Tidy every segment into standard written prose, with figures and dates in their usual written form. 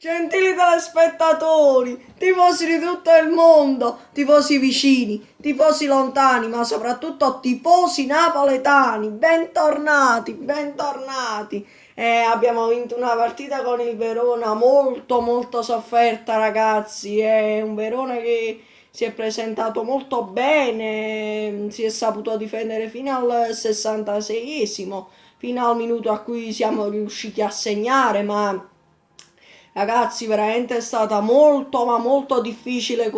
Gentili telespettatori, tifosi di tutto il mondo, tifosi vicini, tifosi lontani, ma soprattutto tifosi napoletani, bentornati, bentornati. Abbiamo vinto una partita con il Verona molto molto sofferta, ragazzi. È un Verona che si è presentato molto bene, si è saputo difendere fino al 66esimo, fino al minuto a cui siamo riusciti a segnare, ma ragazzi, veramente è stata molto, ma molto difficile,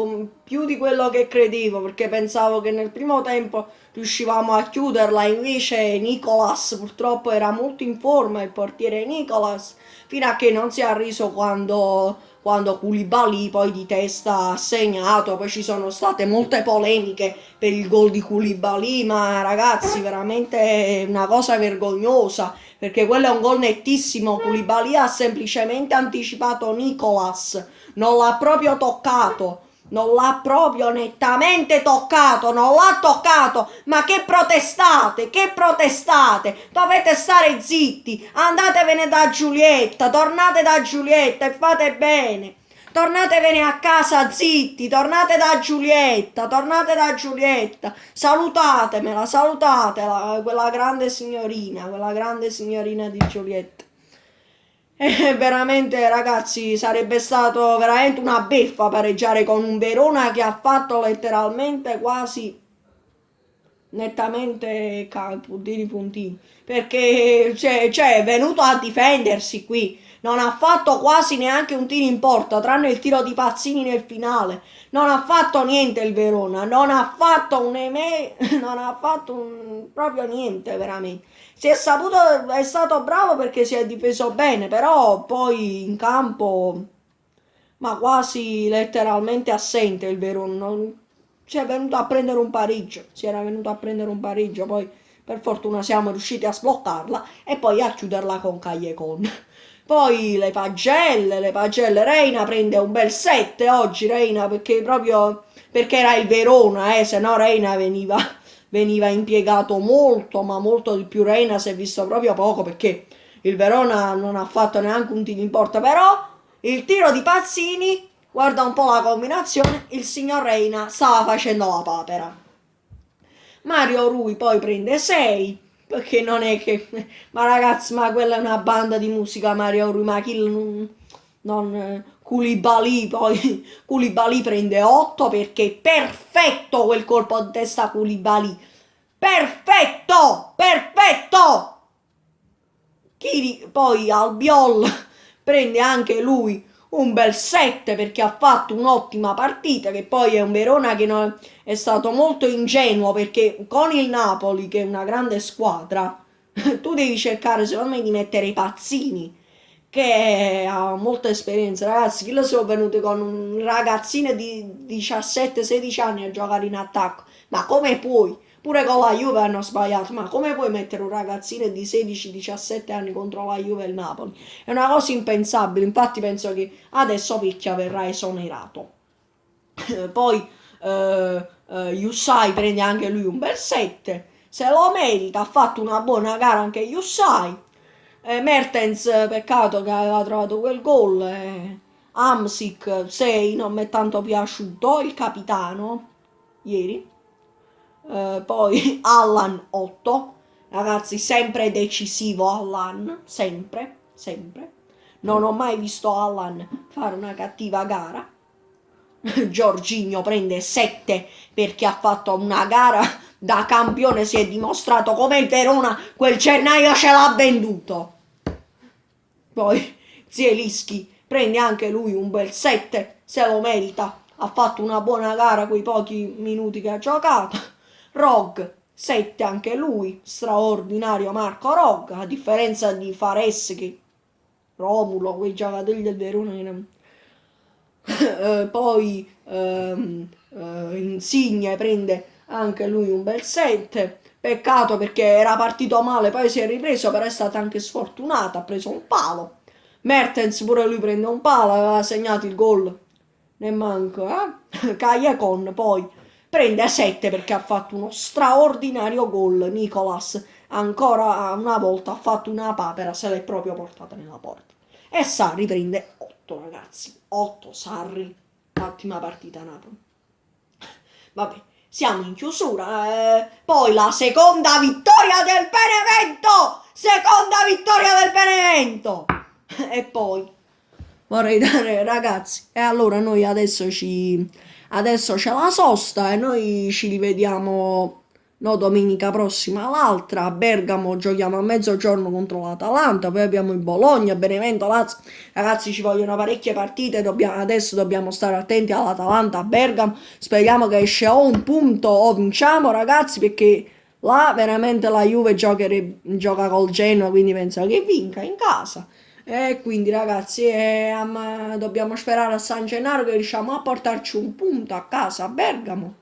più di quello che credevo, perché pensavo che nel primo tempo riuscivamo a chiuderla, invece Nicolas purtroppo era molto in forma, il portiere Nicolas, fino a che non si è arreso quando Koulibaly poi di testa ha segnato. Poi ci sono state molte polemiche per il gol di Koulibaly, ma ragazzi, veramente è una cosa vergognosa perché quello è un gol nettissimo. Koulibaly ha semplicemente anticipato Nicolas, non l'ha proprio toccato. Non l'ha proprio nettamente toccato, non l'ha toccato, ma che protestate, che protestate, dovete stare zitti, andatevene da Giulietta, tornate da Giulietta e fate bene. Tornatevene a casa zitti, tornate da Giulietta, salutatemela, salutatela, quella grande signorina di Giulietta. Veramente ragazzi, sarebbe stato veramente una beffa pareggiare con un Verona che ha fatto letteralmente quasi nettamente puntini puntini, perché è venuto a difendersi qui, non ha fatto quasi neanche un tiro in porta tranne il tiro di Pazzini nel finale, non ha fatto niente il Verona, non ha fatto non ha fatto proprio niente veramente. Si è saputo, è stato bravo perché si è difeso bene, però poi in campo ma quasi letteralmente assente il Verona. Si è venuto a prendere un pareggio, si era venuto a prendere un pareggio, poi per fortuna siamo riusciti a sbloccarla e poi a chiuderla con Callecon. Poi le pagelle, Reina prende un bel 7 oggi, Reina, perché era il Verona, se no Reina veniva impiegato molto, ma molto di più. Reina si è visto proprio poco perché il Verona non ha fatto neanche un tiro in porta, però il tiro di Pazzini, guarda un po' la combinazione, il signor Reina stava facendo la papera. Mario Rui poi prende 6, perché non è che... Ma ragazzi, ma quella è una banda di musica Mario Rui, ma chi non Koulibaly poi Koulibaly prende 8 perché è perfetto quel colpo di testa Koulibaly. Perfetto! Perfetto! Poi Albiol prende anche lui un bel 7 perché ha fatto un'ottima partita, che poi è un Verona che è stato molto ingenuo perché con il Napoli, che è una grande squadra, tu devi cercare secondo me di mettere i Pazzini, che ha molta esperienza. Ragazzi, chi lo sono venuti con un ragazzino di 17-16 anni a giocare in attacco? Ma come puoi? Pure con la Juve hanno sbagliato, ma come puoi mettere un ragazzino di 16-17 anni contro la Juve e il Napoli? È una cosa impensabile, infatti penso che adesso Picchia verrà esonerato. Poi Jussai prende anche lui un bel 7, se lo merita, ha fatto una buona gara anche Jussai. Mertens, peccato che aveva trovato quel gol. Amsic 6, non mi è tanto piaciuto, il capitano, ieri. Poi Allan 8, ragazzi, sempre decisivo Allan, sempre, sempre. Non ho mai visto Allan fare una cattiva gara. Giorginio prende 7 perché ha fatto una gara da campione, si è dimostrato come il Verona quel gennaio ce l'ha venduto. Poi Zielinski prende anche lui un bel 7, se lo merita, ha fatto una buona gara quei pochi minuti che ha giocato. Rog 7 anche lui, straordinario Marco Rog, a differenza di Fares che Romulo, quei giocatori del Verona poi Insigne prende anche lui un bel 7. Peccato perché era partito male, poi si è ripreso, però è stato anche sfortunato, ha preso un palo. Mertens pure lui prende un palo, aveva segnato il gol. Ne manco, eh? Callecon poi prende 7 perché ha fatto uno straordinario gol. Nicolas ancora una volta ha fatto una papera, se l'è proprio portata nella porta. E Sarri prende 8. 8 ragazzi, 8 Sarri, ottima partita Napoli. Vabbè, siamo in chiusura, poi la seconda vittoria del Benevento, e poi vorrei dare ragazzi, e allora noi adesso c'è la sosta e noi ci rivediamo no domenica prossima l'altra a Bergamo giochiamo a mezzogiorno contro l'Atalanta, poi abbiamo il Bologna, Benevento, Lazio. Ragazzi ci vogliono parecchie partite, adesso dobbiamo stare attenti all'Atalanta a Bergamo, speriamo che esce o un punto o vinciamo ragazzi, perché là veramente la Juve gioca col Genoa, quindi penso che vinca in casa. E quindi ragazzi dobbiamo sperare a San Gennaro che riusciamo a portarci un punto a casa a Bergamo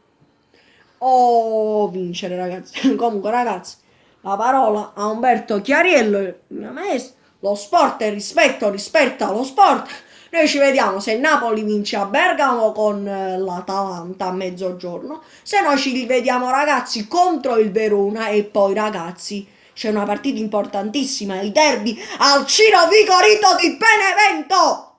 o vincere ragazzi. Comunque ragazzi, la parola a Umberto Chiariello, il mio maestro. Lo sport è rispetto, rispetta lo sport. Noi ci vediamo se il Napoli vince a Bergamo con l'Atalanta a mezzogiorno, se no ci rivediamo ragazzi contro il Verona e poi ragazzi c'è una partita importantissima, il derby al Ciro Vigorito di Benevento.